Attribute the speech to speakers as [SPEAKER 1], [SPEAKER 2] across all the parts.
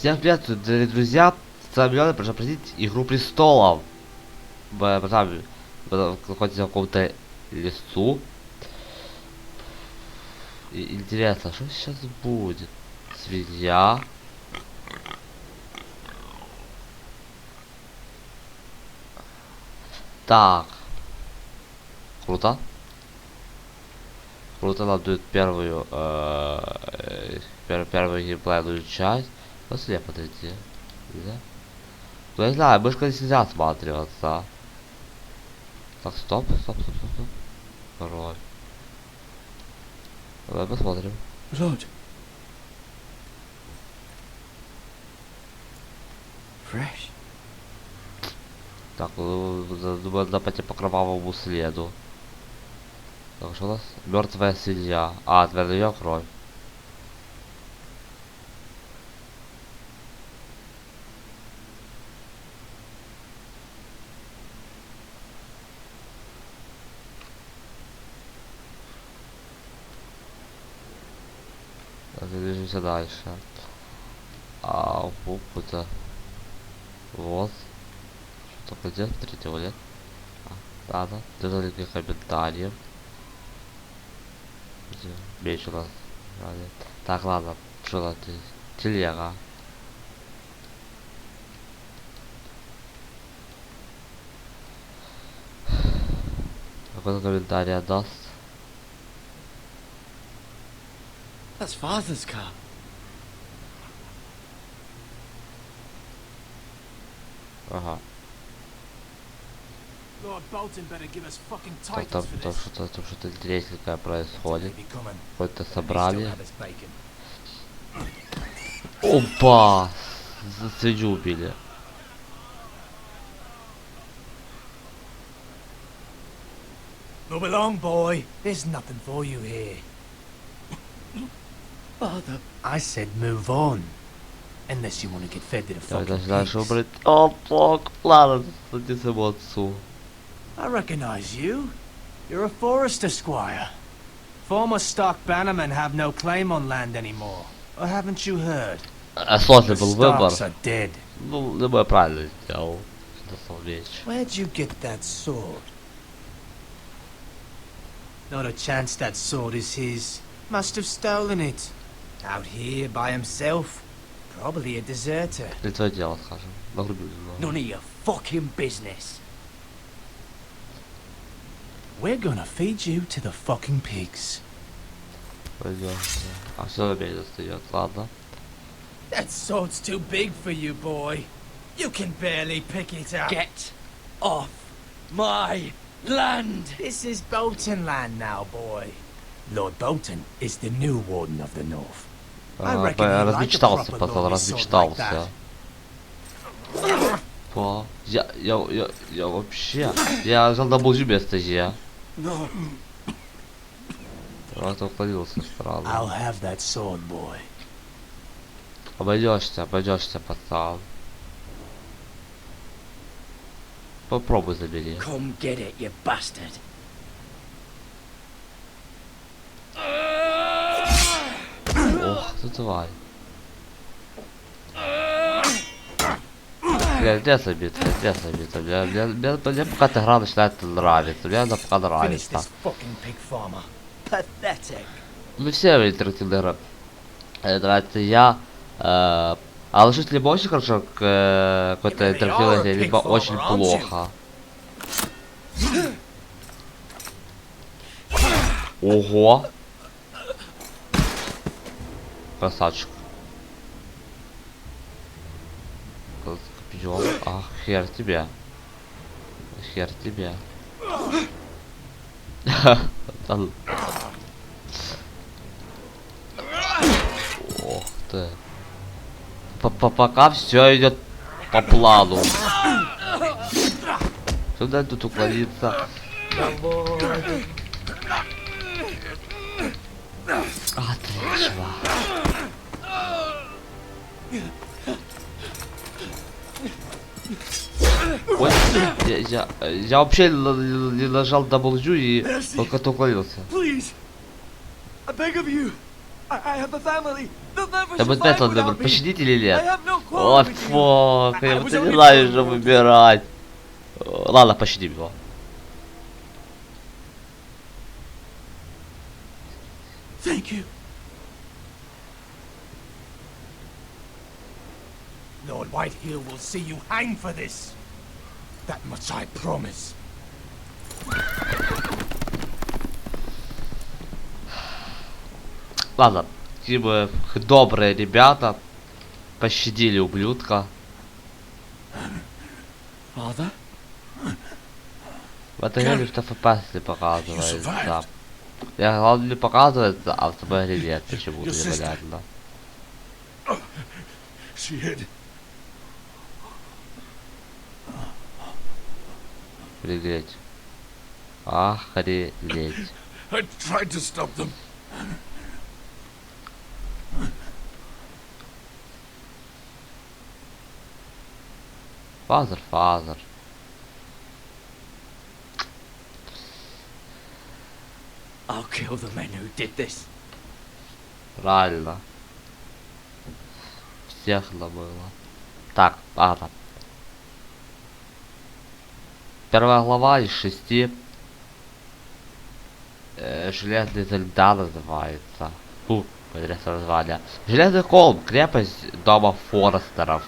[SPEAKER 1] Всем привет, дорогие друзья! С вами Лёна, прошу просить «Игру престолов». Вы находитесь в каком-то лесу. И интересно, что сейчас будет? Свинья. Так. Круто. Круто, нам дают первую геймплейную часть. После подойти. Да? Ну, я не знаю, мышка здесь нельзя осматриваться. Так, стоп. Пароль. Давай посмотрим.
[SPEAKER 2] Lord. Fresh.
[SPEAKER 1] Так, думаю, надо пойти по кровавому следу. Так, что у нас? Мертвая свинья. А, от ее кровь. Движемся дальше. А, это вот. Что такое делать? Третьего лет. Ладно. Даже никаких комментариев. Меч у нас. Так, ладно. Что у нас здесь? Телега. Какой-то комментарий отдаст.
[SPEAKER 2] That's Father's car.
[SPEAKER 1] Ага. Там что-то интересненькое происходит. Какое-то собрание. Опа! За свинью убили.
[SPEAKER 3] Move along, boy. There's nothing for you here.
[SPEAKER 2] Father.
[SPEAKER 3] I said move on. Unless you want to get fed to the fucking pigs.
[SPEAKER 1] О, плок. Ладно, садись ему отцу.
[SPEAKER 3] I recognize you. You're a Forrester squire. Former Stark bannermen have no claim on land anymore. Or haven't you heard?
[SPEAKER 1] Сложный
[SPEAKER 3] The
[SPEAKER 1] был выбор.
[SPEAKER 3] Starks are dead.
[SPEAKER 1] Ну, любой правильно сделал. Достал меч.
[SPEAKER 3] Where'd you get that sword? Not a chance that sword is his. Must have stolen it. Out here by himself. Probably a deserter.
[SPEAKER 1] Не твое дело, скажем. Нагрубили немного.
[SPEAKER 3] None of your fucking business. We're gonna feed you to the fucking pigs.
[SPEAKER 1] Пойдем. А все на меня достает, ладно.
[SPEAKER 3] That sword's too big for you, boy. You can barely pick it up.
[SPEAKER 2] Get off my land.
[SPEAKER 3] This is Bolton land now, boy. Lord Bolton is the new warden of the North. I reckon he like a proper lordly sword like that.
[SPEAKER 1] По. Я вообще. Я взял даблджи вместо Е.
[SPEAKER 2] No.
[SPEAKER 1] Просто уклонился странно.
[SPEAKER 3] I'll have that sword, boy.
[SPEAKER 1] Обойдешься, пацан. Попробуй забери.
[SPEAKER 2] Come get it, you bastard.
[SPEAKER 1] Ох, ты тварь. Интересная битва. Мне пока эта игра начинает нравиться. Мне она пока нравится. Мы все интерактивные игры. Нравится я. А лучше либо очень хорошо к какой-то интерактивной игре, либо очень плохо. Ого! Красавчик. Копьем. Ах, хер тебе. Ох ты. Пока все идет по плану. Сюда тут уклониться. Отлично. Ой, я вообще не нажал W и только-то уклонился.
[SPEAKER 2] Please. I beg of you.
[SPEAKER 3] I have a family. They'll never
[SPEAKER 1] Да будет
[SPEAKER 3] survive
[SPEAKER 1] он
[SPEAKER 3] without
[SPEAKER 1] выбрать,
[SPEAKER 3] me.
[SPEAKER 1] пощадить или
[SPEAKER 3] I
[SPEAKER 1] нет?
[SPEAKER 3] have no
[SPEAKER 1] О,
[SPEAKER 3] quarrel with you.
[SPEAKER 1] фок, я
[SPEAKER 3] I
[SPEAKER 1] вот
[SPEAKER 3] was
[SPEAKER 1] не
[SPEAKER 3] only
[SPEAKER 1] знаю,
[SPEAKER 3] told
[SPEAKER 1] что
[SPEAKER 3] you.
[SPEAKER 1] выбирать. Ладно, пощадим его.
[SPEAKER 3] Thank you. Lord Whitehill will see you hang for this. That much I promise.
[SPEAKER 1] Ладно, типа, добрые ребята пощадили ублюдка.
[SPEAKER 2] Father?
[SPEAKER 1] В этой игре что FPS не показывается. Я главное не показывается, а в самой игре нет почему-то непонятно.
[SPEAKER 3] She hid.
[SPEAKER 1] Охренеть. Охренеть.
[SPEAKER 3] I tried to stop them.
[SPEAKER 1] Фазер.
[SPEAKER 2] I'll kill the men who did this.
[SPEAKER 1] Правильно. Всех было. Так, ладно. Первая глава из 6. Железные льда называется. Фу, интересное название. Железный холм, крепость дома Форрестеров.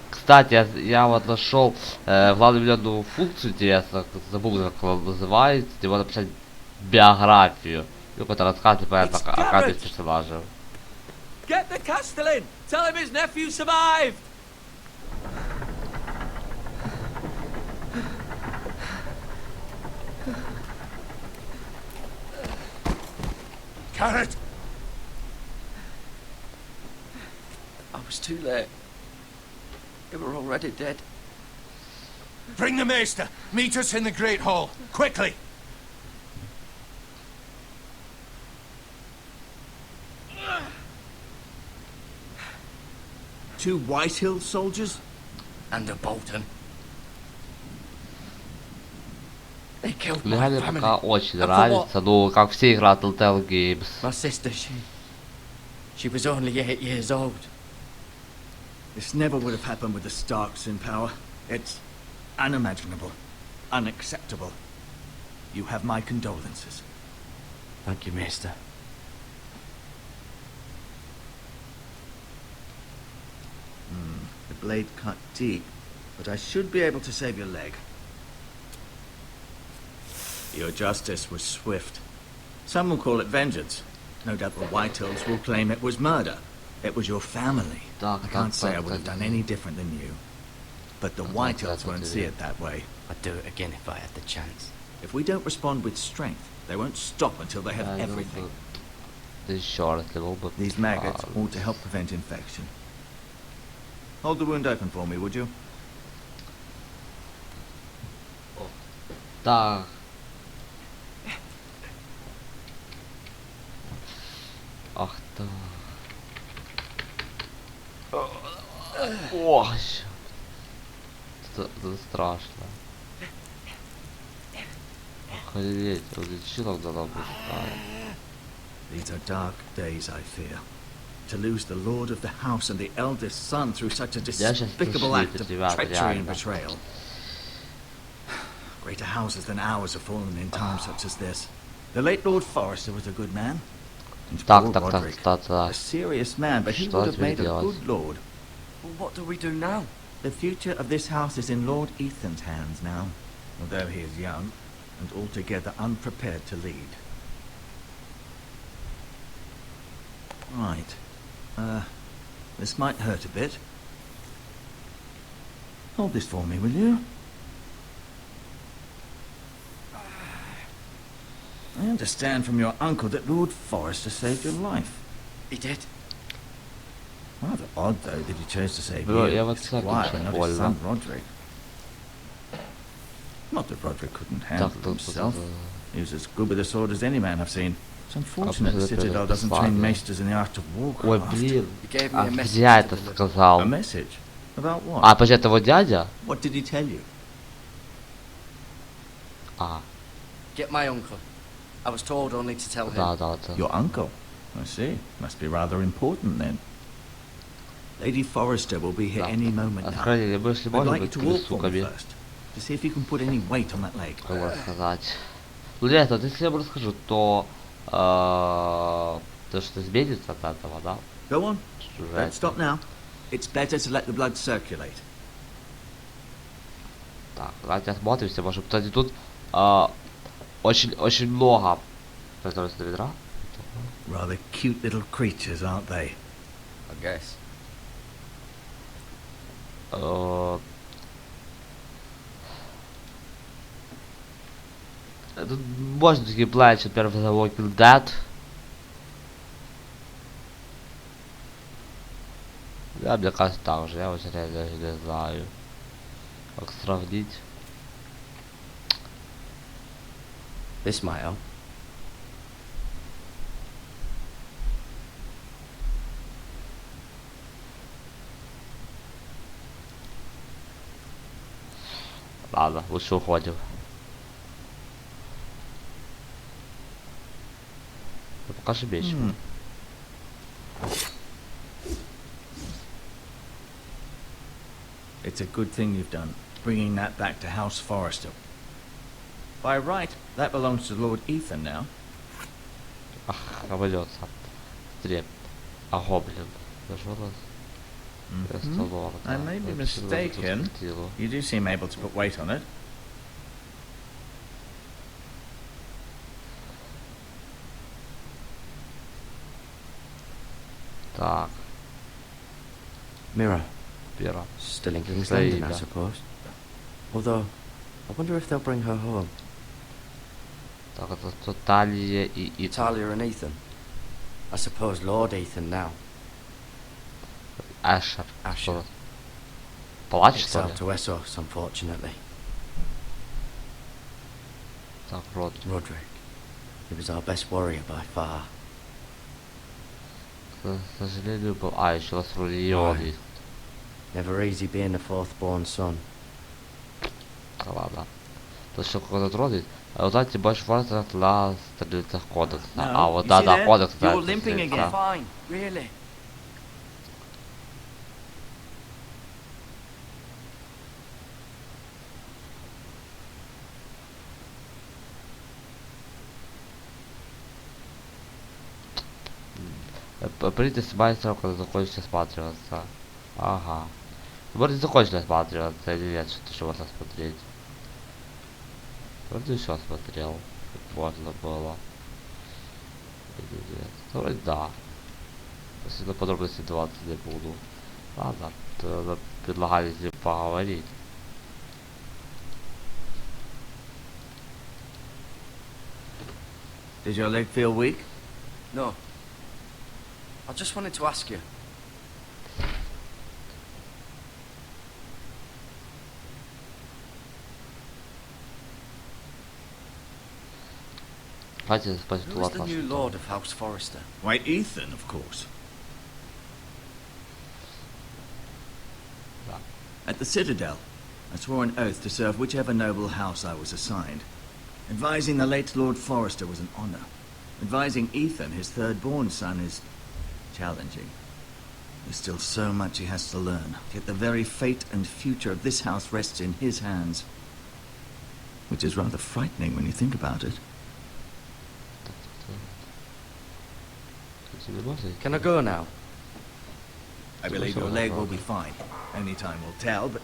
[SPEAKER 1] Кстати, я вот нашел главную функцию интересно, забыл, как она называется, где можно написать биографию, которая рассказывает о каждом персонаже.
[SPEAKER 2] Get the castellan! Tell him his nephew survived!
[SPEAKER 3] Carrot!
[SPEAKER 2] I was too late. They were already dead.
[SPEAKER 3] Bring the maester. Meet us in the Great Hall. Quickly!
[SPEAKER 4] Two Whitehill soldiers?
[SPEAKER 2] And a Bolton. They killed my
[SPEAKER 1] Мне
[SPEAKER 2] family.
[SPEAKER 1] пока очень
[SPEAKER 2] And for what?
[SPEAKER 1] нравится, ну, как все играют Telltale Games.
[SPEAKER 2] My sister, she was only 8 years old.
[SPEAKER 4] This never would have happened with the Starks in power. It's unimaginable, unacceptable. You have my condolences.
[SPEAKER 2] Thank you, Maester.
[SPEAKER 4] The blade cut deep, but I should be able to save your leg. Your justice was swift. Some will call it vengeance. No doubt the Whitehills will claim it was murder. It was your family. I can't say I would have done any different than you. But the Whitehills won't see it that way.
[SPEAKER 2] I'd do it again if I had the chance.
[SPEAKER 4] If we don't respond with strength, they won't stop until they have everything. These maggots ought to help prevent infection. Hold the wound open for me, would you?
[SPEAKER 1] Так. Ах да. Ой. Это страшно. Охренеть, различил тогда будет.
[SPEAKER 4] These are dark days, I fear. To lose the lord of the house and the eldest son through such a despicable act of treachery and betrayal. Greater houses than ours have fallen in times such as this. The late Lord Forrester was a good man. And poor Roderick, a serious man, but he would have made a good lord.
[SPEAKER 2] Well, what do we do now?
[SPEAKER 4] The future of this house is in Lord Ethan's hands now, although he is young and altogether unprepared to lead. Right. This might hurt a bit. Hold this for me, will you? I understand from your uncle that Lord Forrester saved your life.
[SPEAKER 2] He did.
[SPEAKER 4] Rather odd, though, that he chose to save you,
[SPEAKER 1] Я вот
[SPEAKER 4] his squire, and not his
[SPEAKER 1] больно.
[SPEAKER 4] son Roderick. Not that Roderick couldn't handle it himself. He was as good with a sword as any man I've seen. It's unfortunate the Citadel doesn't train maesters in the art of
[SPEAKER 1] Ой,
[SPEAKER 4] warcraft.
[SPEAKER 1] блин.
[SPEAKER 2] He gave me
[SPEAKER 1] А
[SPEAKER 2] a message
[SPEAKER 1] где я
[SPEAKER 2] to
[SPEAKER 1] это
[SPEAKER 2] deliver.
[SPEAKER 1] сказал?
[SPEAKER 4] A message? About what?
[SPEAKER 1] А, подожди, это его дядя?
[SPEAKER 4] What did he tell you?
[SPEAKER 1] А,
[SPEAKER 2] Get my uncle. I was told only to tell him.
[SPEAKER 1] да, это.
[SPEAKER 4] Your uncle? I see. Must be rather important then. Lady Forrester will be here any moment now.
[SPEAKER 1] Охранение мысли
[SPEAKER 4] I'd
[SPEAKER 1] может
[SPEAKER 4] like you
[SPEAKER 1] быть
[SPEAKER 4] to walk for me
[SPEAKER 1] суками.
[SPEAKER 4] first, to see if you can put any weight on that leg.
[SPEAKER 1] Как сказать. Ну нет, вот если я вам расскажу, то то что изменится от этого, да?
[SPEAKER 4] Go on.
[SPEAKER 1] Уже
[SPEAKER 4] Don't stop now. It's better to let the blood circulate.
[SPEAKER 1] Так, давайте осмотримся, может, кстати, тут очень много. Ведра.
[SPEAKER 4] Rather cute little creatures, aren't they?
[SPEAKER 2] I guess.
[SPEAKER 1] Тут можно геймплей, например, в The Walking Dead. Да, мне кажется, так же. Я вот реально даже не знаю, как сравнить.
[SPEAKER 2] This might help.
[SPEAKER 1] Ладно, лучше уходим. Покажи меч.
[SPEAKER 4] It's a good thing you've done, bringing that back to House Forrester. By right, that belongs to Lord Ethan now.
[SPEAKER 1] Ах, обойдется. Смотри. А гоблин. Зашел нас.
[SPEAKER 4] I may be mistaken. You do seem able to put weight on it.
[SPEAKER 1] Так,
[SPEAKER 2] Mirror.
[SPEAKER 1] пера.
[SPEAKER 2] Still in King's
[SPEAKER 1] Say
[SPEAKER 2] Landing, I
[SPEAKER 1] that.
[SPEAKER 2] suppose. Although, I wonder if they'll bring her home.
[SPEAKER 1] Так, это тут Талия и Итан.
[SPEAKER 2] Talia and Ethan. I suppose Lord Ethan now.
[SPEAKER 1] Ашер.
[SPEAKER 2] Asher.
[SPEAKER 1] Что? Плачь, что ли?
[SPEAKER 2] Exiled to Essos, unfortunately.
[SPEAKER 1] Так, рот.
[SPEAKER 2] Roderick. He was our best warrior by far.
[SPEAKER 1] К сожалению, был... А, еще раз Рулион.
[SPEAKER 2] Never easy being the fourth-born son.
[SPEAKER 1] Ладно. Тут еще какой-то трон есть. А вот знаете, больше форсов для страниц кодекса. А вот
[SPEAKER 4] you
[SPEAKER 1] да,
[SPEAKER 4] see
[SPEAKER 1] да,
[SPEAKER 4] there?
[SPEAKER 1] кодекс. да,
[SPEAKER 4] You're
[SPEAKER 1] это
[SPEAKER 4] limping
[SPEAKER 1] страница.
[SPEAKER 4] again.
[SPEAKER 2] Fine, really.
[SPEAKER 1] Прийти снимать срок, когда закончится осматриваться. Ага. Вроде закончили осматриваться или нет, что-то еще можно смотреть. Вроде еще смотрел. Как можно было. Или нет. Ну, вроде да. Если на подробности 20 не буду. Ладно, то предлагали с ним поговорить.
[SPEAKER 4] Does your leg feel weak?
[SPEAKER 2] No. I just wanted to ask you.
[SPEAKER 1] Давайте спать
[SPEAKER 2] Who is the new Lord of House Forrester?
[SPEAKER 4] Why, Ethan, of course.
[SPEAKER 1] Yeah.
[SPEAKER 4] At the Citadel, I swore an oath to serve whichever noble house I was assigned. Advising the late Lord Forrester was an honor. Advising Ethan, his third-born son, is challenging. There's still so much he has to learn, yet the very fate and future of this house rests in his hands. Which is rather frightening when you think about it.
[SPEAKER 2] Can I go now?
[SPEAKER 4] I believe your leg will be fine. Only time will tell, but...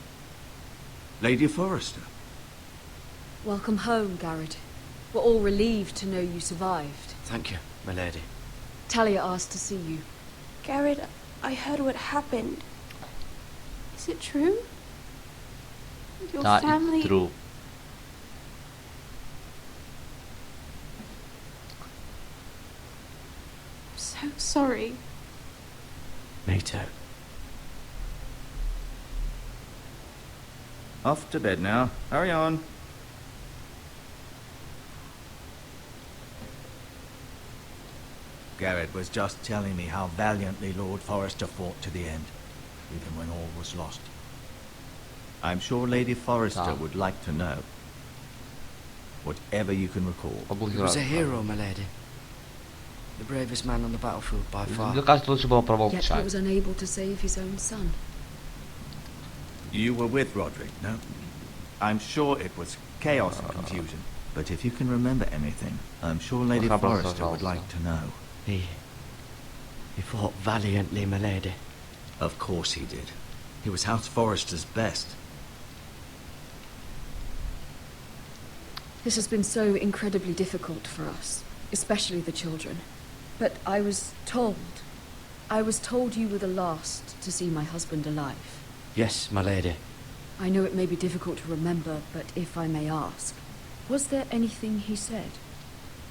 [SPEAKER 4] Lady Forrester.
[SPEAKER 5] Welcome home, Garrett. We're all relieved to know you survived.
[SPEAKER 2] Thank you, my lady.
[SPEAKER 5] Talia asked to see you.
[SPEAKER 6] Garrett, I heard what happened. Is it true? Your
[SPEAKER 1] That
[SPEAKER 6] family...
[SPEAKER 1] is true.
[SPEAKER 6] I'm so sorry.
[SPEAKER 2] Me too.
[SPEAKER 4] Off to bed now. Hurry on. Garrett was just telling me how valiantly Lord Forrester fought to the end, even when all was lost. I'm sure Lady Forrester would like to know. Whatever you can recall.
[SPEAKER 2] He was a hero, my lady. The bravest man on the battlefield by far.
[SPEAKER 1] Мне кажется, лучше было
[SPEAKER 5] Yet he
[SPEAKER 1] промолчать.
[SPEAKER 5] was unable to save his own son.
[SPEAKER 4] You were with Roderick, no? I'm sure it was chaos and confusion. But if you can remember anything, I'm sure Lady Forrester would like to know.
[SPEAKER 2] He fought valiantly, my lady.
[SPEAKER 4] Of course he did. He was House Forrester's best.
[SPEAKER 5] This has been so incredibly difficult for us, especially the children. But I was told you were the last to see my husband alive.
[SPEAKER 2] Yes, my lady.
[SPEAKER 5] I know it may be difficult to remember, but if I may ask, was there anything he said?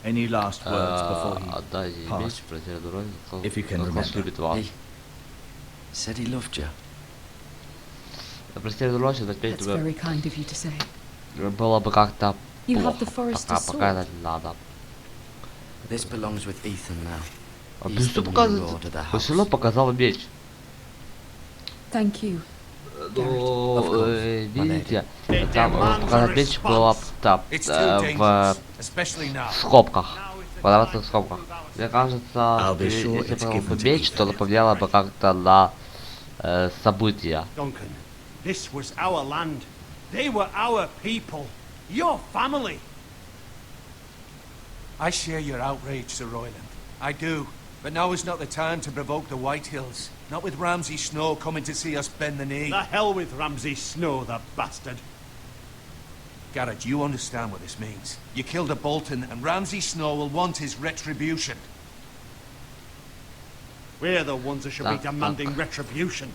[SPEAKER 4] Any last words before he
[SPEAKER 1] Отдай ей
[SPEAKER 4] passed?
[SPEAKER 1] меч, потерял роль, сказал,
[SPEAKER 4] If you can
[SPEAKER 1] как вас
[SPEAKER 4] remember.
[SPEAKER 1] любит вас.
[SPEAKER 2] He said he loved you.
[SPEAKER 1] Прости, роль, это опять
[SPEAKER 5] That's very kind of you to say.
[SPEAKER 1] было бы как-то
[SPEAKER 5] You have the
[SPEAKER 1] плохо,
[SPEAKER 5] Forrester's
[SPEAKER 1] пока
[SPEAKER 5] sword.
[SPEAKER 1] это не надо.
[SPEAKER 2] This belongs with Ethan now.
[SPEAKER 1] А
[SPEAKER 2] He's
[SPEAKER 1] ты что
[SPEAKER 2] the new
[SPEAKER 1] показывает?
[SPEAKER 2] lord of the
[SPEAKER 1] Вы все равно
[SPEAKER 2] house.
[SPEAKER 1] показал меч.
[SPEAKER 5] Thank you.
[SPEAKER 1] Ну, видите, там
[SPEAKER 3] demands
[SPEAKER 1] показать
[SPEAKER 3] a
[SPEAKER 1] меч было там
[SPEAKER 3] It's too
[SPEAKER 1] в
[SPEAKER 3] dangerous, especially now.
[SPEAKER 1] скобках, в квадратных скобках. Мне кажется,
[SPEAKER 4] I'll be sure
[SPEAKER 1] если
[SPEAKER 4] it's
[SPEAKER 1] бы
[SPEAKER 4] given
[SPEAKER 1] был
[SPEAKER 4] to
[SPEAKER 1] меч,
[SPEAKER 4] Ethan.
[SPEAKER 1] то это повлияло бы как-то на события.
[SPEAKER 7] Duncan, this was our land. They were our people. Your family.
[SPEAKER 3] I share your outrage, Sir Royland. I do. But now is not the time to provoke the Whitehills. Not with Ramsay Snow coming to see us bend the knee.
[SPEAKER 7] The hell with Ramsay Snow, the bastard.
[SPEAKER 3] Garrett, you understand what this means. You killed a Bolton, and Ramsay Snow will want his retribution.
[SPEAKER 7] We're the ones that should be
[SPEAKER 1] Duck,
[SPEAKER 7] demanding
[SPEAKER 1] duck.
[SPEAKER 7] retribution.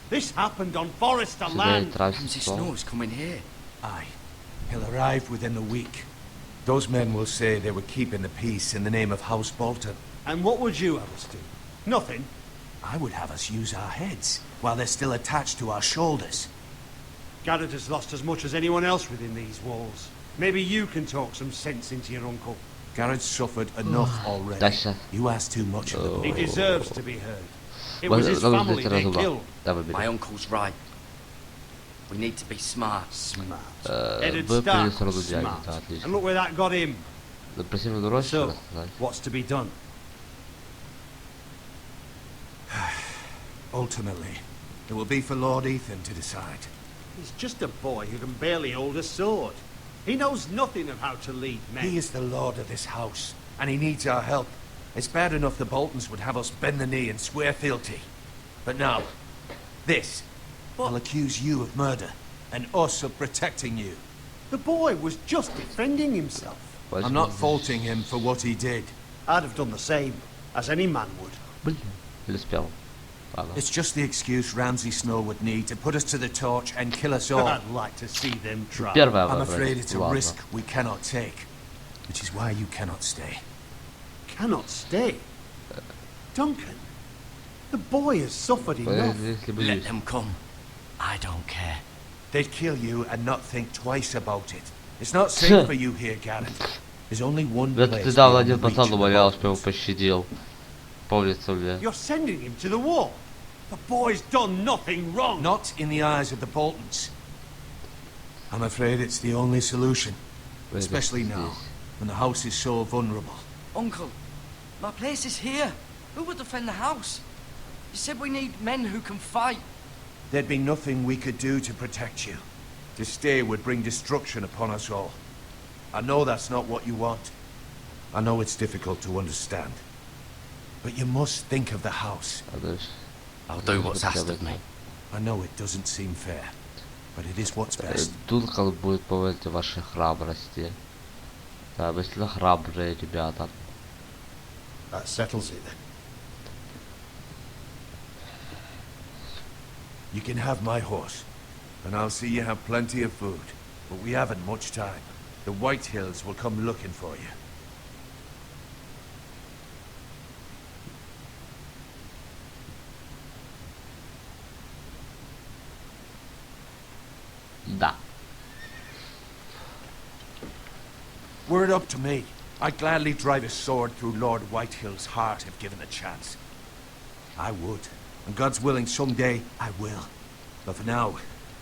[SPEAKER 7] This happened on Forrester
[SPEAKER 1] Сюда
[SPEAKER 7] land.
[SPEAKER 2] Ramsay Snow's coming here.
[SPEAKER 3] Aye. He'll arrive within a week. Those men will say they were keeping the peace in the name of House Bolton.
[SPEAKER 7] And what would you have us do? Nothing.
[SPEAKER 3] I would have us use our heads, while they're still attached to our shoulders.
[SPEAKER 7] Garrett has lost as much as anyone else within these walls. Maybe you can talk some sense into your uncle.
[SPEAKER 3] Garrett's suffered enough already.
[SPEAKER 1] Дальше.
[SPEAKER 3] You ask too much of the
[SPEAKER 7] He
[SPEAKER 3] boy.
[SPEAKER 7] deserves to be heard. It was his family they killed.
[SPEAKER 2] My uncle's right. We need to be smart.
[SPEAKER 7] Smart.
[SPEAKER 1] Вы
[SPEAKER 7] Eddard
[SPEAKER 1] привели
[SPEAKER 7] Stark
[SPEAKER 1] сразу
[SPEAKER 7] was
[SPEAKER 1] дядю,
[SPEAKER 7] smart.
[SPEAKER 1] да,
[SPEAKER 7] And
[SPEAKER 1] отлично.
[SPEAKER 7] look where that got him.
[SPEAKER 1] Прости, роль,
[SPEAKER 7] So,
[SPEAKER 1] рассказать.
[SPEAKER 7] what's to be done?
[SPEAKER 3] Ultimately, it will be for Lord Ethan to decide.
[SPEAKER 7] He's just a boy who can barely hold a sword. He knows nothing of how to lead men.
[SPEAKER 3] He is the lord of this house, and he needs our help. It's bad enough the Boltons would have us bend the knee and swear fealty. But now, this. I'll accuse you of murder, and us of protecting you.
[SPEAKER 7] The boy was just defending himself.
[SPEAKER 3] I'm not faulting him for what he did.
[SPEAKER 7] I'd have done the same, as any man would.
[SPEAKER 1] Блин, не успел. Ладно.
[SPEAKER 3] It's just the excuse Ramsay Snow would need to put us to the torch and kill us all.
[SPEAKER 7] I'd like to see them try.
[SPEAKER 1] Первое
[SPEAKER 3] I'm
[SPEAKER 1] выбрали.
[SPEAKER 3] afraid it's a
[SPEAKER 1] Ладно.
[SPEAKER 3] risk we cannot take, which is why you cannot stay.
[SPEAKER 7] Cannot stay. Duncan, the boy has suffered enough.
[SPEAKER 1] Если бы
[SPEAKER 2] Let
[SPEAKER 1] здесь.
[SPEAKER 2] them come. I don't care.
[SPEAKER 3] They'd kill you and not think twice about it. It's not safe for you here, Garrett. There's only one
[SPEAKER 1] Это
[SPEAKER 3] place
[SPEAKER 1] недавно
[SPEAKER 3] beyond
[SPEAKER 1] один
[SPEAKER 3] the reach
[SPEAKER 1] пацан
[SPEAKER 3] of the
[SPEAKER 1] умолял, что его
[SPEAKER 3] Boltons.
[SPEAKER 1] пощадил. Помнится мне.
[SPEAKER 7] You're sending him to the wall. The boy's done nothing wrong.
[SPEAKER 3] Not in the eyes of the Boltons. I'm afraid it's the only solution, especially now, when the house is so vulnerable.
[SPEAKER 2] Uncle, my place is here. Who would defend the house? You said we need men who can fight.
[SPEAKER 3] There'd be nothing we could do to protect you. To stay would bring destruction upon us all. I know that's not what you want. I know it's difficult to understand. But you must think of the house.
[SPEAKER 1] А дальше.
[SPEAKER 2] I'll do what's asked of me.
[SPEAKER 3] I know it doesn't seem fair, but it is what's best.
[SPEAKER 1] Дункан будет поводить вашей храбрости. Да, вы сильно храбрые ребята.
[SPEAKER 7] That settles it then.
[SPEAKER 3] You can have my horse, and I'll see you have plenty of food. But we haven't much time. The Whitehills will come looking for you.
[SPEAKER 1] Да.
[SPEAKER 3] Were it up to me, I'd gladly drive a sword through Lord Whitehill's heart if given the chance. I would. And God's willing, someday I will. But for now,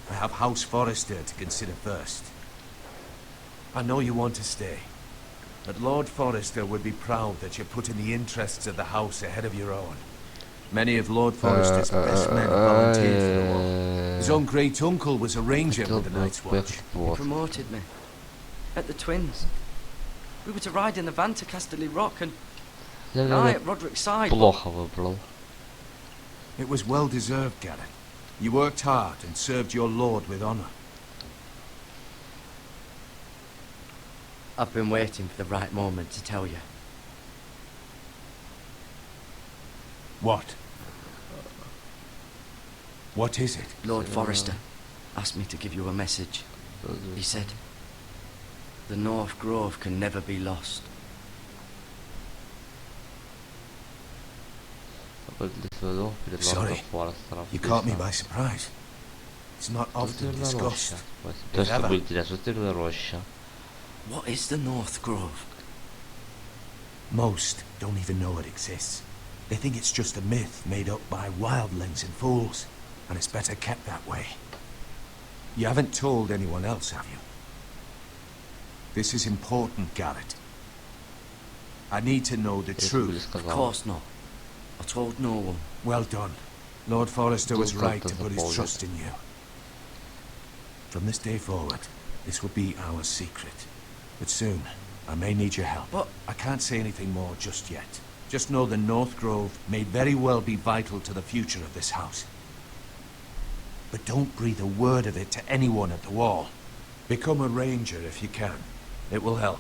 [SPEAKER 3] I have House Forrester to consider first. I know you want to stay. But Lord Forrester would be proud that you're putting the interests of the house ahead of your own. Many of Lord Forrester's best men volunteered for the war. His own great uncle was a ranger with the Night's Watch.
[SPEAKER 2] He promoted me. At the Twins. We were to ride in the van to Casterly Rock and I at Roderick's side.
[SPEAKER 1] Плохо выбрал.
[SPEAKER 3] It was well deserved, Garrett. You worked hard and served your lord with honor.
[SPEAKER 2] I've been waiting for the right moment to tell you.
[SPEAKER 3] What? What is it?
[SPEAKER 2] Lord Forrester asked me to give you a message. He said, the North Grove can never be lost.
[SPEAKER 3] Sorry, you caught me by surprise. It's not often discussed. if ever.
[SPEAKER 2] What is the North Grove?
[SPEAKER 3] Most don't even know it exists. They think it's just a myth made up by wildlings and fools, and it's better kept that way. You haven't told anyone else, have you? This is important, Garrett. I need to know the truth.
[SPEAKER 2] Of course not. I told no one.
[SPEAKER 3] Well done. Lord Forrester was right to put his trust in you. From this day forward, this will be our secret. But soon, I may need your help.
[SPEAKER 2] But
[SPEAKER 3] I can't say anything more just yet. Just know the North Grove may very well be vital to the future of this house. But don't breathe a word of it to anyone at the wall. Become a ranger if you can. It will help.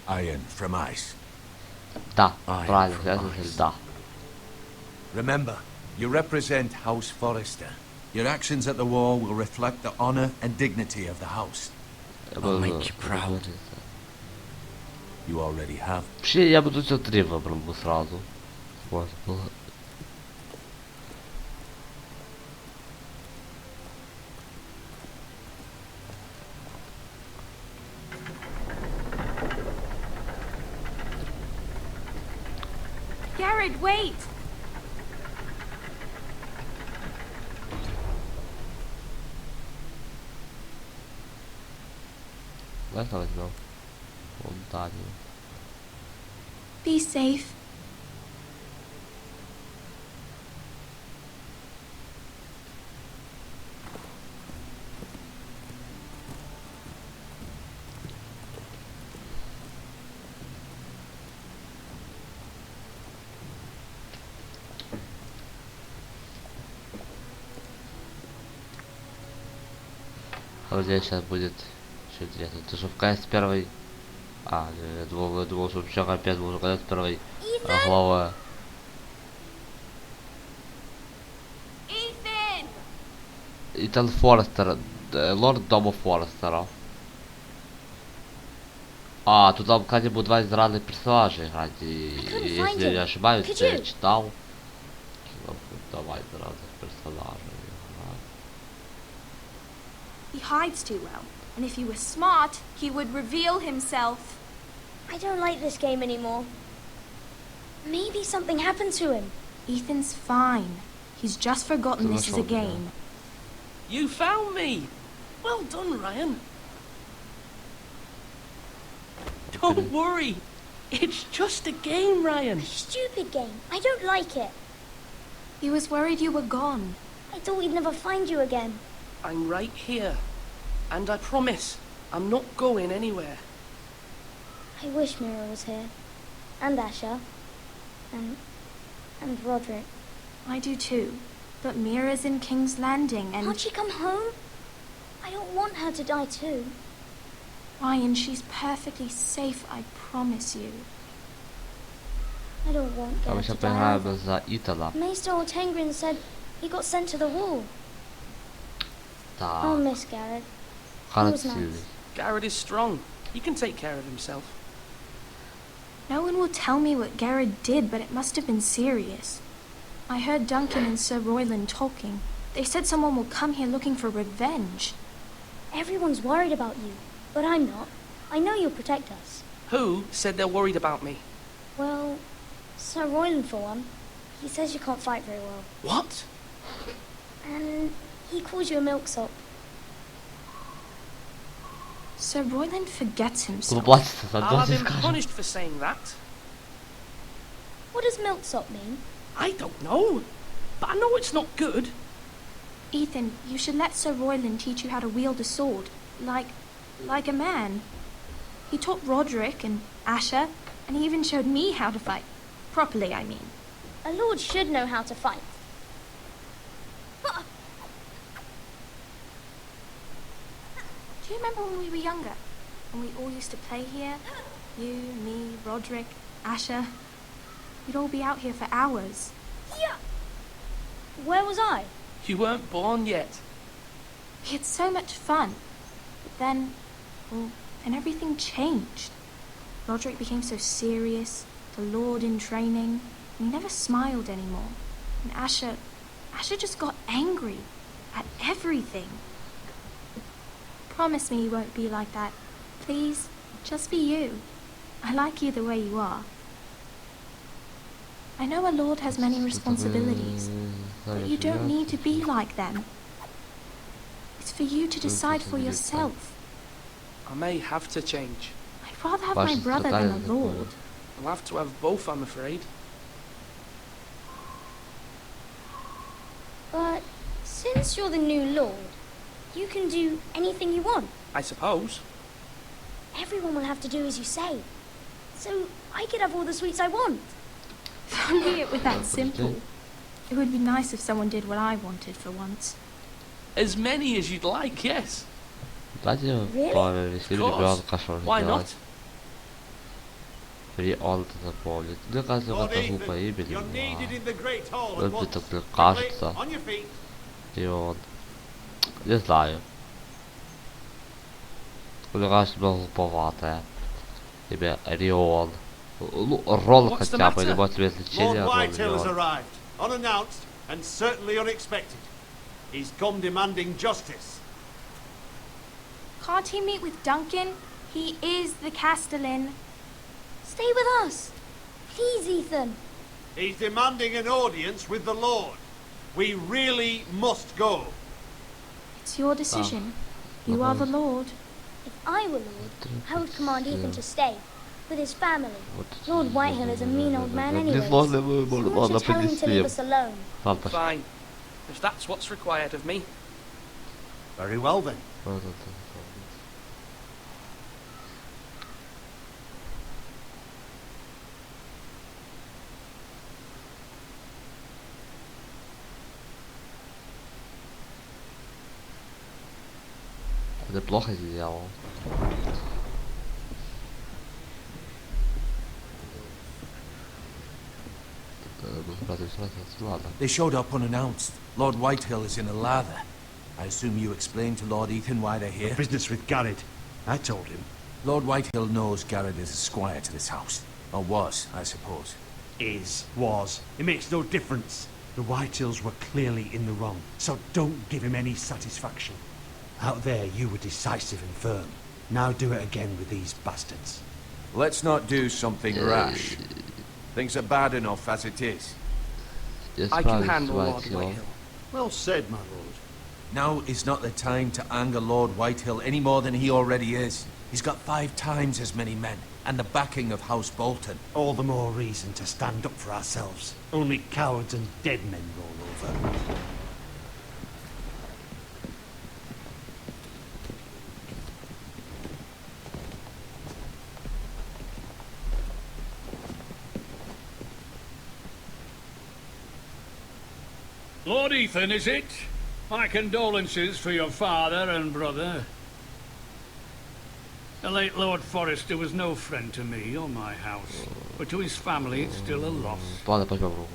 [SPEAKER 3] Iron from ice.
[SPEAKER 1] Да, правильно, связывается льда.
[SPEAKER 3] Remember, you represent House Forrester. Your actions at the war will reflect the honor and dignity of the house.
[SPEAKER 2] I'll make you proud.
[SPEAKER 3] You already have.
[SPEAKER 1] Вообще, я бы тут все три выбрал бы сразу. Вот было.
[SPEAKER 6] Garrett, wait!
[SPEAKER 1] Это возьмем. Вон Данию.
[SPEAKER 6] Be safe.
[SPEAKER 1] Вот здесь сейчас будет что интересно. Ты же в конец первой... А, я думал, что вообще опять был конец первой главы. Итан Форрестер, лорд Дома Форрестера. А, тут там, кстати, будут два из разных персонажей играть. И если я не ошибаюсь, я читал. Давай из разных персонажей.
[SPEAKER 6] He hides too well, and if he was smart, he would reveal himself.
[SPEAKER 8] I don't like this game anymore. Maybe something happened to him.
[SPEAKER 6] Ethan's fine. He's just forgotten this is a game.
[SPEAKER 2] You found me! Well done, Ryan. Don't worry. It's just a game, Ryan.
[SPEAKER 8] Stupid game. I don't like it.
[SPEAKER 6] He was worried you were gone.
[SPEAKER 8] I thought we'd never find you again.
[SPEAKER 2] I'm right here. And I promise, I'm not going anywhere.
[SPEAKER 8] I wish Mira was here. And Asher. And Roderick.
[SPEAKER 6] I do too. But Mira's in King's Landing and...
[SPEAKER 8] Can't she come home? I don't want her to die too.
[SPEAKER 6] Ryan, she's perfectly safe, I promise you.
[SPEAKER 8] I don't want
[SPEAKER 1] А
[SPEAKER 8] her
[SPEAKER 1] мы
[SPEAKER 8] to
[SPEAKER 1] сейчас
[SPEAKER 8] die.
[SPEAKER 1] поиграем
[SPEAKER 8] either.
[SPEAKER 1] за Итана.
[SPEAKER 8] Maester Ortengrin said he got sent to the wall. I'll
[SPEAKER 1] Да,
[SPEAKER 8] miss Garrett.
[SPEAKER 1] Гаррет
[SPEAKER 8] was nice.
[SPEAKER 1] сильный.
[SPEAKER 2] Garrett is strong. He can take care of himself.
[SPEAKER 6] No one will tell me what Garrett did, but it must have been serious. I heard Duncan and Sir Royland talking. They said someone will come here looking for revenge.
[SPEAKER 8] Everyone's worried about you, but I'm not. I know you'll protect us.
[SPEAKER 2] Who said they're worried about me?
[SPEAKER 8] Well, Sir Royland for one. He says you can't fight very well.
[SPEAKER 7] What?
[SPEAKER 8] And he calls you a milksop.
[SPEAKER 6] Sir Royland forgets himself.
[SPEAKER 1] Заплатится,
[SPEAKER 2] I'll have
[SPEAKER 1] заплатится,
[SPEAKER 2] him
[SPEAKER 1] скажем.
[SPEAKER 2] punished for saying that.
[SPEAKER 8] What does milksop mean?
[SPEAKER 2] I don't know, but I know it's not good.
[SPEAKER 6] Ethan, you should let Sir Royland teach you how to wield a sword, like a man. He taught Roderick and Asher, and he even showed me how to fight. Properly, I mean.
[SPEAKER 8] A lord should know how to fight.
[SPEAKER 6] Do you remember when we were younger? When we all used to play here? You, me, Roderick, Asher. We'd all be out here for hours.
[SPEAKER 8] Yeah. Where was I?
[SPEAKER 2] You weren't born yet.
[SPEAKER 6] We had so much fun. But then, well, then everything changed. Roderick became so serious, the Lord in training, and he never smiled anymore. And Asher just got angry at everything. Promise me you won't be like that. Please, just be you. I like you the way you are. I know a lord has many responsibilities, but you don't need to be like them. It's for you to decide for yourself.
[SPEAKER 2] I may have to change.
[SPEAKER 6] I'd rather have my brother than a lord.
[SPEAKER 2] I'll have to have both, I'm afraid.
[SPEAKER 8] But since you're the new lord, you can do anything you want.
[SPEAKER 2] I suppose.
[SPEAKER 8] Everyone will have to do as you say. So I could have all the sweets I want.
[SPEAKER 6] If only it were that simple. It would be nice if someone did what I wanted for once.
[SPEAKER 2] As many as you'd like, yes.
[SPEAKER 1] Давайте повесили ребенка, что же
[SPEAKER 2] Why
[SPEAKER 1] делать.
[SPEAKER 2] not?
[SPEAKER 1] При он это запомнит. Мне кажется, это глупое имя.
[SPEAKER 7] You're needed in the great hall
[SPEAKER 1] Вот
[SPEAKER 7] at
[SPEAKER 1] мне
[SPEAKER 7] once.
[SPEAKER 1] так кажется.
[SPEAKER 7] On your feet.
[SPEAKER 1] И он... Не знаю. Мне кажется, было глуповатое. Имя Рион. Ну, Рон
[SPEAKER 2] What's the
[SPEAKER 1] хотя бы, не
[SPEAKER 2] matter?
[SPEAKER 1] может иметь значение,
[SPEAKER 7] Lord
[SPEAKER 1] а Рон
[SPEAKER 7] Whitehill has
[SPEAKER 1] Рион.
[SPEAKER 7] arrived, unannounced and certainly unexpected. He's come demanding justice.
[SPEAKER 6] Can't he meet with Duncan? He is the Castellan.
[SPEAKER 8] Stay with us. Please, Ethan.
[SPEAKER 7] He's demanding an audience with the Lord. We really must go.
[SPEAKER 6] It's your decision. You are the Lord.
[SPEAKER 8] If I were lord, I would command Ethan to stay with his family. Lord Whitehill is a mean old man anyway.
[SPEAKER 1] Несложный выбор,
[SPEAKER 8] Someone
[SPEAKER 1] ладно,
[SPEAKER 8] should tell him to leave
[SPEAKER 1] принесем.
[SPEAKER 8] us alone.
[SPEAKER 1] Ладно, пошли.
[SPEAKER 2] Fine. If that's what's required of me.
[SPEAKER 7] Very well then.
[SPEAKER 1] Ты плохо сделал. Ладно.
[SPEAKER 3] They showed up unannounced. Lord Whitehill is in a lather. I assume you explained to Lord Ethan why they're here?
[SPEAKER 7] Business with Garrett. I told him.
[SPEAKER 3] Lord Whitehill knows Garrett is a squire to this house. Or was, I suppose.
[SPEAKER 7] Was. It makes no difference. The Whitehills were clearly in the wrong, so don't give him any satisfaction. Out there, you were decisive and firm. Now do it again with these bastards.
[SPEAKER 3] Let's not do something rash. Things are bad enough as it is.
[SPEAKER 2] I can handle Lord Whitehill.
[SPEAKER 7] Well said, my lord.
[SPEAKER 3] Now is not the time to anger Lord Whitehill any more than he already is. He's got 5 times as many men, and the backing of House Bolton.
[SPEAKER 7] All the more reason to stand up for ourselves. Only cowards and dead men roll over.
[SPEAKER 9] Lord Ethan, is it? My condolences for your father and brother. The late Lord Forrester was no friend to me or my house, but to his family it's still a loss.
[SPEAKER 1] Ладно, пойдем в руку.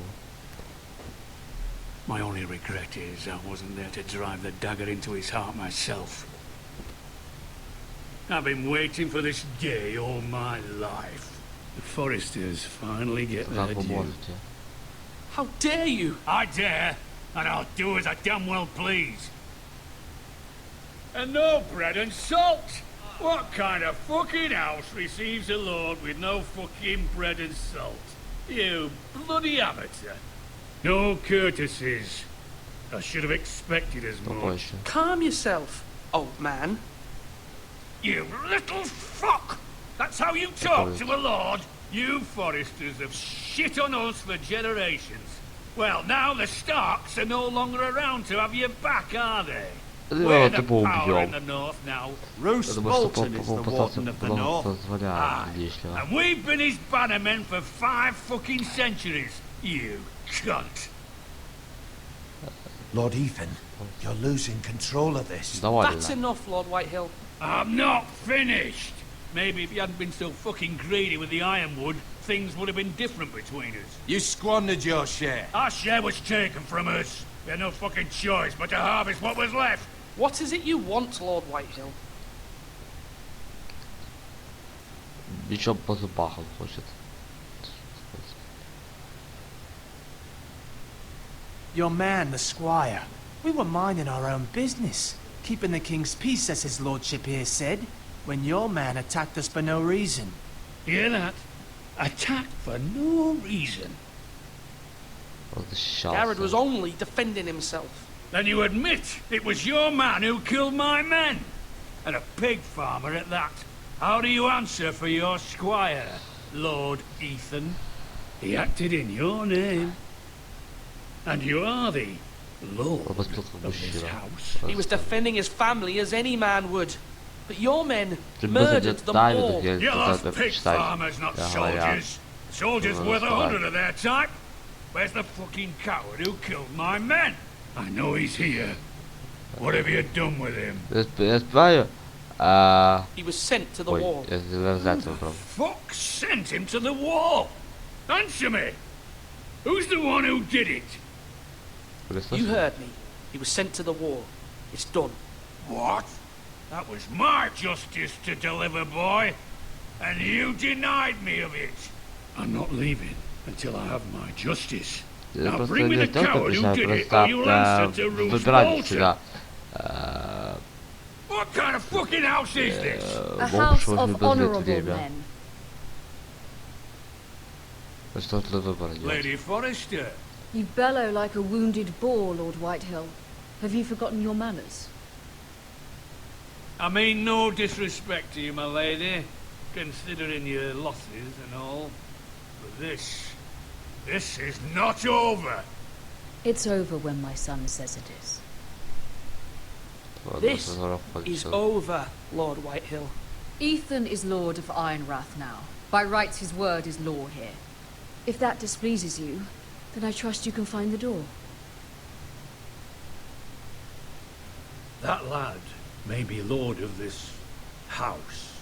[SPEAKER 9] My only regret is I wasn't there to drive the dagger into his heart myself. I've been waiting for this day all my life. The Forresters finally get their
[SPEAKER 1] Как вы
[SPEAKER 9] due.
[SPEAKER 1] можете?
[SPEAKER 2] How dare you?
[SPEAKER 9] I dare, and I'll do as I damn well please. And no bread and salt! What kind of fucking house receives a lord with no fucking bread and salt? You bloody amateur. No courtesies. I should have expected as much.
[SPEAKER 2] Calm yourself, old man.
[SPEAKER 9] You little fuck! That's how you talk to a lord? You Forresters have shit on us for generations. Well, now the Starks are no longer around to have your back, are they? We're the power in the north now.
[SPEAKER 7] Roose Bolton is the warden of the north.
[SPEAKER 9] And we've been his bannermen for 5 fucking centuries, you cunt.
[SPEAKER 3] Lord Ethan, you're losing control of this.
[SPEAKER 2] That's enough, Lord Whitehill.
[SPEAKER 9] I'm not finished. Maybe if you hadn't been so fucking greedy with the ironwood, things would have been different between us.
[SPEAKER 3] You squandered your share.
[SPEAKER 9] Our share was taken from us. We had no fucking choice but to harvest what was left.
[SPEAKER 2] What is it you want, Lord Whitehill?
[SPEAKER 1] Еще по зубахам хочет.
[SPEAKER 10] Your man, the squire. We were minding our own business, keeping the king's peace, as his lordship here said, when your man attacked us for no reason.
[SPEAKER 9] Hear that? Attacked for no reason.
[SPEAKER 2] Garrett was only defending himself.
[SPEAKER 9] Then you admit it was your man who killed my men? And a pig farmer at that. How do you answer for your squire, Lord Ethan? He acted in your name. And you are the lord of this house.
[SPEAKER 2] He was defending his family as any man would. But your men murdered them all.
[SPEAKER 9] You lost pig farmers, not soldiers. Soldiers worth 100 of their type. Where's the fucking coward who killed my men? I know he's here. What have you done with him?
[SPEAKER 2] He was sent to the wall.
[SPEAKER 9] Who the fuck sent him to the wall? Answer me! Who's the one who did it?
[SPEAKER 2] You heard me. He was sent to the wall. It's done.
[SPEAKER 9] What? That was my justice to deliver, boy. And you denied me of it. I'm not leaving until I have my justice. Now bring me the coward who did it, or you'll answer to Roose Bolton. What kind of fucking house is this?
[SPEAKER 5] A house of honorable men.
[SPEAKER 9] Lady Forrester.
[SPEAKER 5] You bellow like a wounded boar, Lord Whitehill. Have you forgotten your manners?
[SPEAKER 9] I mean no disrespect to you, my lady, considering your losses and all. But this is not over.
[SPEAKER 5] It's over when my son says it is.
[SPEAKER 2] This is over, Lord Whitehill.
[SPEAKER 5] Ethan is Lord of Ironrath now. By rights his word is law here. If that displeases you, then I trust you can find the door.
[SPEAKER 9] That lad may be lord of this house,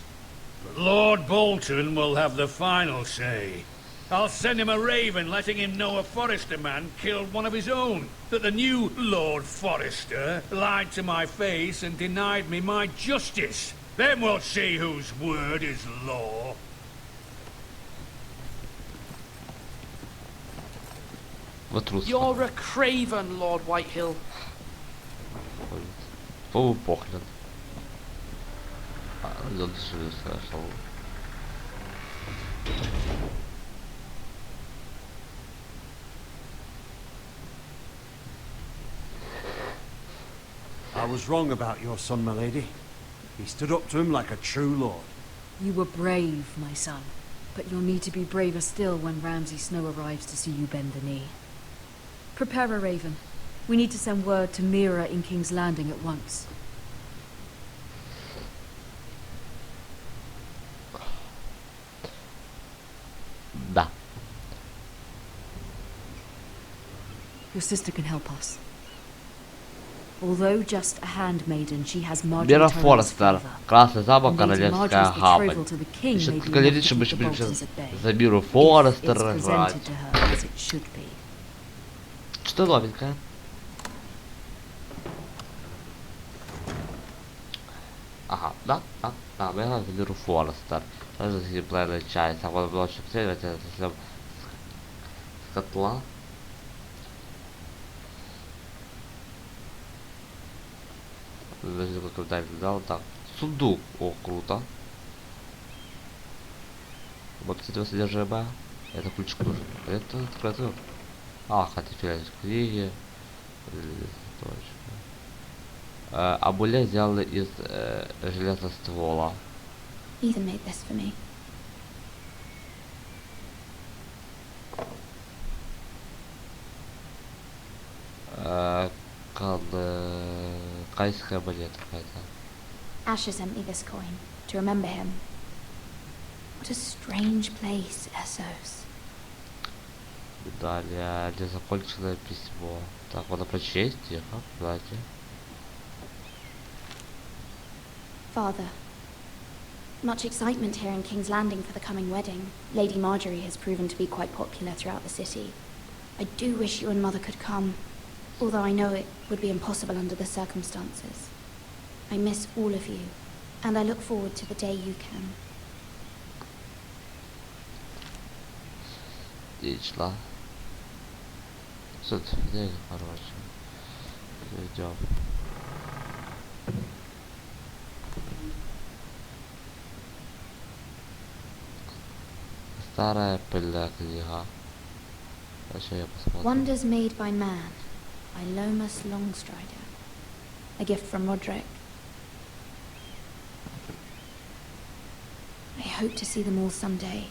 [SPEAKER 9] but Lord Bolton will have the final say. I'll send him a raven letting him know a Forrester man killed one of his own, that the new Lord Forrester lied to my face and denied me my justice. Then we'll see whose word is law.
[SPEAKER 2] You're a craven, Lord Whitehill.
[SPEAKER 1] Полупогляд.
[SPEAKER 7] I was wrong about your son, my lady. He stood up to him like a true lord.
[SPEAKER 5] You were brave, my son. But you'll need to be braver still when Ramsay Snow arrives to see you bend the knee. Prepare a raven. We need to send word to Mira in King's Landing at once.
[SPEAKER 1] Да.
[SPEAKER 5] Your sister can help us. Although just a handmaiden, she has
[SPEAKER 1] Мира Форрестер. Красный замок, Королевская гавань. Еще тут говорит, что мы сейчас за Миру Форрестер играть. Что новенькое? Ага, да, мы играем за Миру Форрестер. Тоже геймплейная часть. А вот было еще посмотреть, это с котла. Когда взял, так, сундук, о, круто. Вот, кстати, содержимое. Это ключик нужен. Это открытый. Хотя филиал книги. Амулет сделали из железного ствола.
[SPEAKER 6] Ethan made this for me.
[SPEAKER 1] Кайская монета какая-то.
[SPEAKER 6] Asher sent me this coin to remember him. What a strange place, Essos.
[SPEAKER 1] Далее незаконченное письмо. Так, надо прочесть, тихо, кстати.
[SPEAKER 6] Father, much excitement here in King's Landing for the coming wedding. Lady Marjorie has proven to be quite popular throughout the city. I do wish you and Mother could come, although I know it would be impossible under the circumstances. I miss all of you, and I look forward to the day you can.
[SPEAKER 1] Отлично. Что-то день, короче. Идем. Старая пыльная книга. Сейчас я посмотрю.
[SPEAKER 6] Wonders made by man, by Lomas Longstrider. A gift from Roderick. I hope to see them all someday.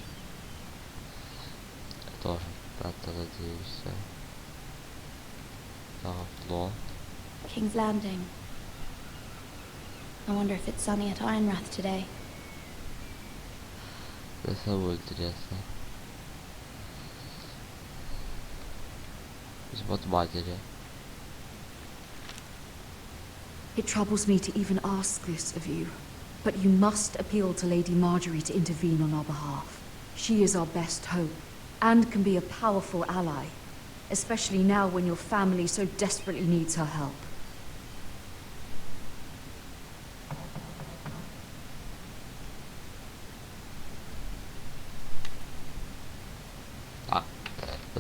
[SPEAKER 1] Тоже, да-то надеюсь. Окно.
[SPEAKER 6] King's Landing. I wonder if it's sunny at Ironrath today.
[SPEAKER 1] Это самое интересное. Письмо от матери.
[SPEAKER 5] It troubles me to even ask this of you, but you must appeal to Lady Marjorie to intervene on our behalf. She is our best hope, and can be a powerful ally, especially now when your family so desperately needs her help.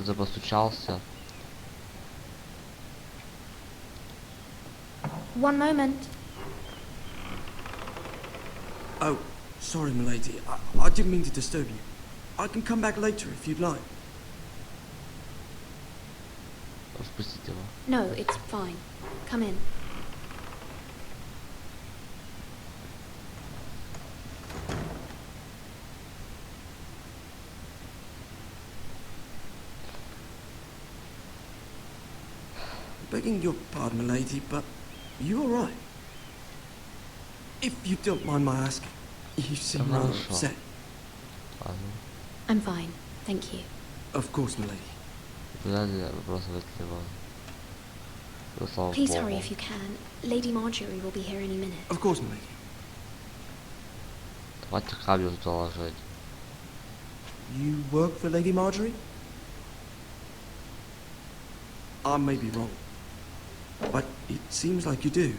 [SPEAKER 1] Я постучался.
[SPEAKER 6] One moment.
[SPEAKER 2] Oh, sorry, milady. I didn't mean to disturb you. I can come back later if you'd like.
[SPEAKER 1] Распустить его.
[SPEAKER 6] No, it's fine. Come in.
[SPEAKER 2] Begging your pardon, milady, but you all right? If you don't mind my asking, you seem rather upset.
[SPEAKER 6] I'm fine, thank you.
[SPEAKER 2] Of course, milady.
[SPEAKER 6] Please hurry if you can. Lady Marjorie will be here any minute.
[SPEAKER 2] Of course, milady.
[SPEAKER 1] Давайте камеру доложить.
[SPEAKER 2] You work for Lady Marjorie? I may be wrong, but it seems like you do.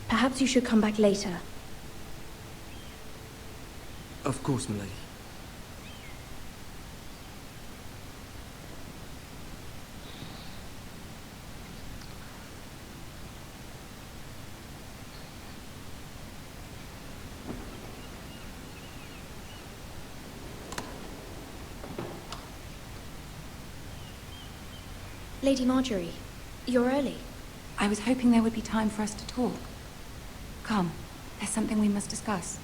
[SPEAKER 6] Perhaps you should come back later.
[SPEAKER 2] Of course, milady.
[SPEAKER 6] Lady Marjorie, you're early.
[SPEAKER 11] I was hoping there would be time for us to talk. Come, there's something we must discuss.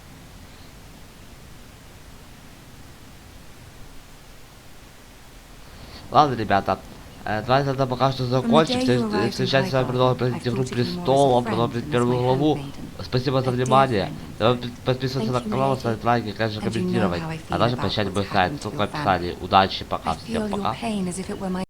[SPEAKER 1] Ладно, ребята, давайте тогда пока что закончим. В следующей части с вами продолжим «Игру престолов», продолжим первую главу. Спасибо за внимание. Подписывайтесь на канал, ставить лайки, конечно, комментировать. А также посещать мой сайт, ссылка в описании. Удачи, пока, всем пока.